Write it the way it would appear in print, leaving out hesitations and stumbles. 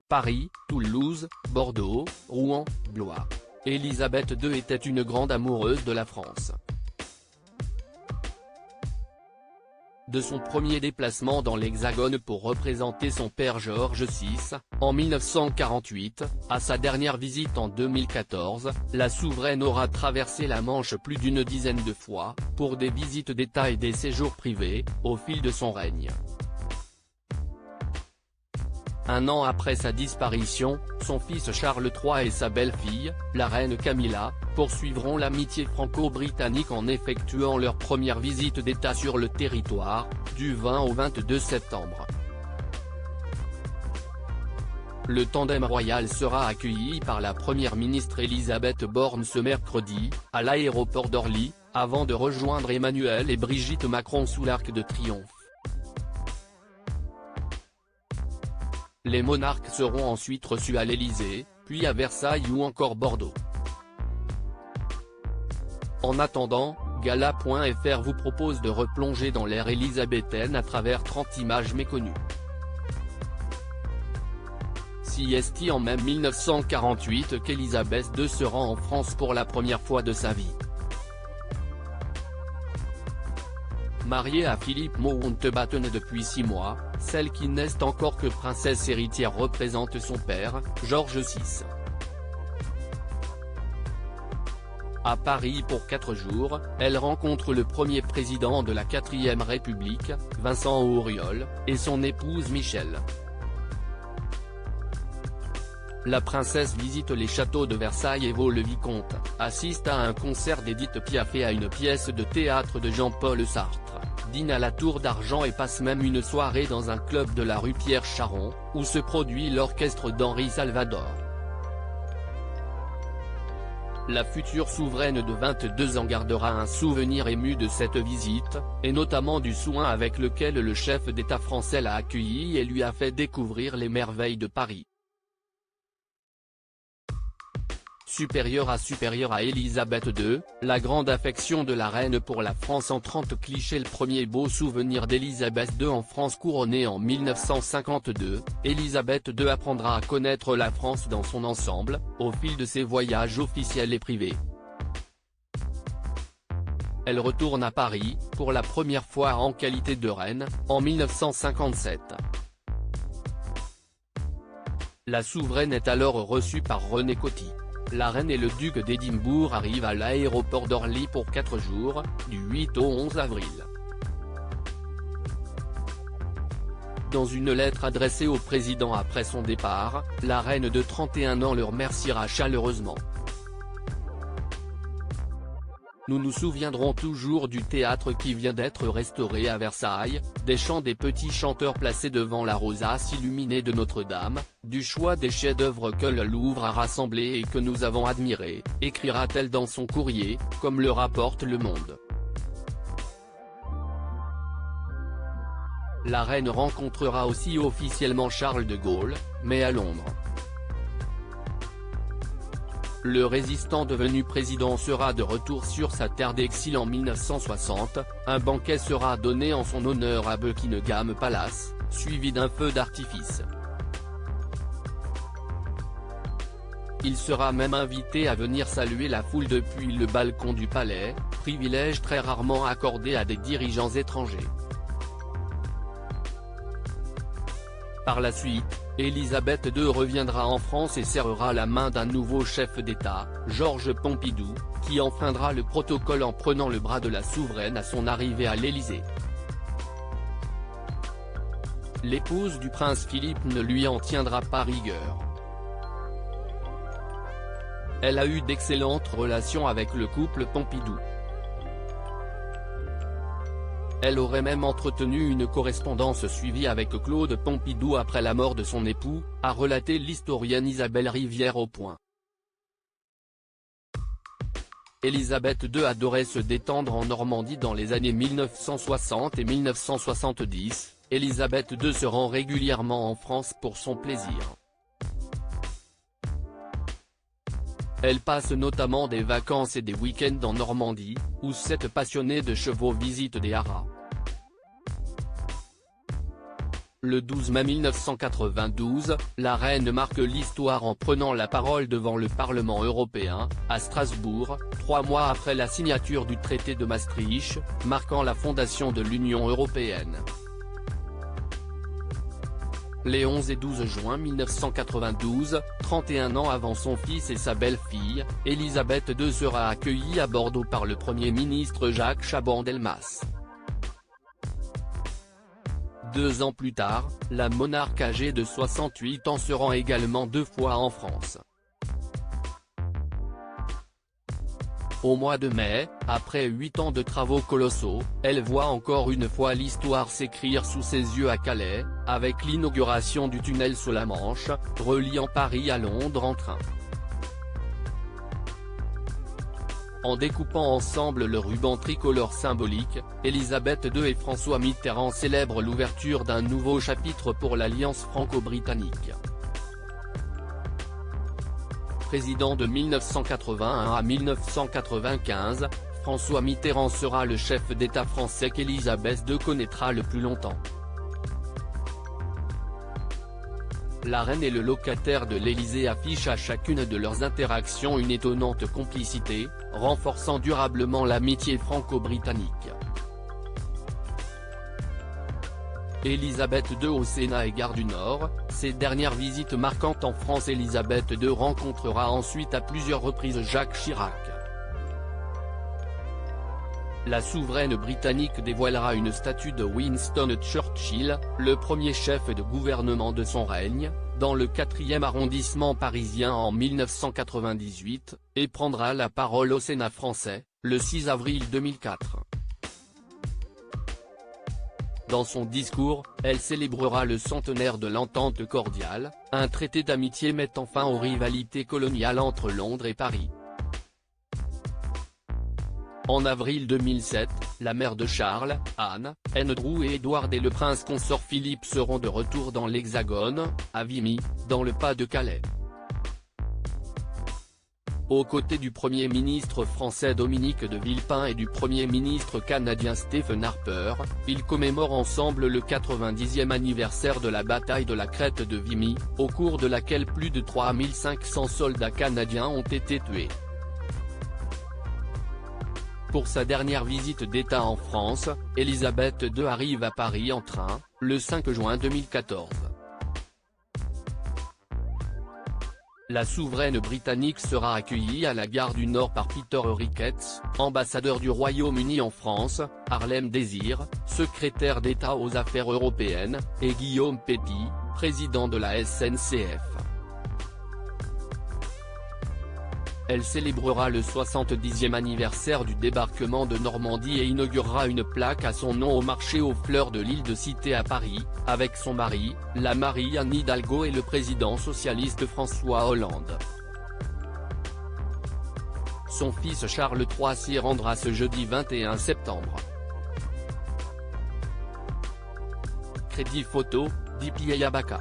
Paris, Toulouse, Bordeaux, Rouen, Blois. Élisabeth II était une grande amoureuse de la France. De son premier déplacement dans l'Hexagone pour représenter son père Georges VI, en 1948, à sa dernière visite en 2014, la souveraine aura traversé la Manche plus d'une dizaine de fois, pour des visites d'État et des séjours privés, au fil de son règne. Un an après sa disparition, son fils Charles III et sa belle-fille, la reine Camilla, poursuivront l'amitié franco-britannique en effectuant leur première visite d'État sur le territoire, du 20 au 22 septembre. Le tandem royal sera accueilli par la première ministre Elisabeth Borne ce mercredi, à l'aéroport d'Orly, avant de rejoindre Emmanuel et Brigitte Macron sous l'Arc de Triomphe. Les monarques seront ensuite reçus à l'Élysée, puis à Versailles ou encore Bordeaux. En attendant, Gala.fr vous propose de replonger dans l'ère élisabéthaine à travers 30 images méconnues. Si est en même 1948 qu'Élisabeth II se rend en France pour la première fois de sa vie. Mariée à Philippe Mountbatten depuis 6 mois, celle qui n'est encore que princesse héritière représente son père, Georges VI. À Paris pour 4 jours, elle rencontre le premier président de la 4e République, Vincent Auriol, et son épouse Michèle. La princesse visite les châteaux de Versailles et Vaux-le-Vicomte, assiste à un concert d'Édith Piaf et à une pièce de théâtre de Jean-Paul Sartre, dîne à la Tour d'Argent et passe même une soirée dans un club de la rue Pierre-Charon, où se produit l'orchestre d'Henri Salvador. La future souveraine de 22 ans gardera un souvenir ému de cette visite, et notamment du soin avec lequel le chef d'État français l'a accueillie et lui a fait découvrir les merveilles de Paris. Supérieure à Élisabeth II, la grande affection de la reine pour la France en 30 clichés. Le premier beau souvenir d'Élisabeth II en France couronnée en 1952, Élisabeth II apprendra à connaître la France dans son ensemble, au fil de ses voyages officiels et privés. Elle retourne à Paris, pour la première fois en qualité de reine, en 1957. La souveraine est alors reçue par René Coty. La reine et le duc d'Édimbourg arrivent à l'aéroport d'Orly pour 4 jours, du 8 au 11 avril. Dans une lettre adressée au président après son départ, la reine de 31 ans le remerciera chaleureusement. Nous nous souviendrons toujours du théâtre qui vient d'être restauré à Versailles, des chants des petits chanteurs placés devant la rosace illuminée de Notre-Dame, du choix des chefs-d'œuvre que le Louvre a rassemblés et que nous avons admirés, écrira-t-elle dans son courrier, comme le rapporte Le Monde. La reine rencontrera aussi officiellement Charles de Gaulle, mais à Londres. Le résistant devenu président sera de retour sur sa terre d'exil en 1960, un banquet sera donné en son honneur à Buckingham Palace, suivi d'un feu d'artifice. Il sera même invité à venir saluer la foule depuis le balcon du palais, privilège très rarement accordé à des dirigeants étrangers. Par la suite, Élisabeth II reviendra en France et serrera la main d'un nouveau chef d'État, Georges Pompidou, qui enfreindra le protocole en prenant le bras de la souveraine à son arrivée à l'Élysée. L'épouse du prince Philippe ne lui en tiendra pas rigueur. Elle a eu d'excellentes relations avec le couple Pompidou. Elle aurait même entretenu une correspondance suivie avec Claude Pompidou après la mort de son époux, a relaté l'historienne Isabelle Rivière au Point. Élisabeth II adorait se détendre en Normandie dans les années 1960 et 1970, Élisabeth II se rend régulièrement en France pour son plaisir. Elle passe notamment des vacances et des week-ends en Normandie, où cette passionnée de chevaux visite des haras. Le 12 mai 1992, la reine marque l'histoire en prenant la parole devant le Parlement européen, à Strasbourg, 3 mois après la signature du traité de Maastricht, marquant la fondation de l'Union européenne. Les 11 et 12 juin 1992, 31 ans avant son fils et sa belle-fille, Elisabeth II sera accueillie à Bordeaux par le Premier ministre Jacques Chaban-Delmas. 2 ans plus tard, la monarque âgée de 68 ans se rend également 2 fois en France. Au mois de mai, après 8 ans de travaux colossaux, elle voit encore une fois l'histoire s'écrire sous ses yeux à Calais, avec l'inauguration du tunnel sous la Manche, reliant Paris à Londres en train. En découpant ensemble le ruban tricolore symbolique, Elisabeth II et François Mitterrand célèbrent l'ouverture d'un nouveau chapitre pour l'alliance franco-britannique. Président de 1981 à 1995, François Mitterrand sera le chef d'État français qu'Elisabeth II connaîtra le plus longtemps. La reine et le locataire de l'Élysée affichent à chacune de leurs interactions une étonnante complicité, renforçant durablement l'amitié franco-britannique. Elisabeth II au Sénat et Gare du Nord, ses dernières visites marquantes en France. Elisabeth II rencontrera ensuite à plusieurs reprises Jacques Chirac. La souveraine britannique dévoilera une statue de Winston Churchill, le premier chef de gouvernement de son règne, dans le 4e arrondissement parisien en 1998, et prendra la parole au Sénat français, le 6 avril 2004. Dans son discours, elle célébrera le centenaire de l'entente cordiale, un traité d'amitié mettant fin aux rivalités coloniales entre Londres et Paris. En avril 2007, la mère de Charles, Anne, Andrew et Edward et le prince consort Philippe seront de retour dans l'Hexagone, à Vimy, dans le Pas-de-Calais. Aux côtés du Premier ministre français Dominique de Villepin et du Premier ministre canadien Stephen Harper, ils commémorent ensemble le 90e anniversaire de la bataille de la Crête de Vimy, au cours de laquelle plus de 3500 soldats canadiens ont été tués. Pour sa dernière visite d'État en France, Elisabeth II arrive à Paris en train, le 5 juin 2014. La souveraine britannique sera accueillie à la gare du Nord par Peter Ricketts, ambassadeur du Royaume-Uni en France, Harlem Désir, secrétaire d'État aux Affaires européennes, et Guillaume Pépi, président de la SNCF. Elle célébrera le 70e anniversaire du débarquement de Normandie et inaugurera une plaque à son nom au marché aux fleurs de l'île de Cité à Paris, avec son mari, la Marie-Anne Hidalgo et le président socialiste François Hollande. Son fils Charles III s'y rendra ce jeudi 21 septembre. Crédit photo, Dipi Ayabaka.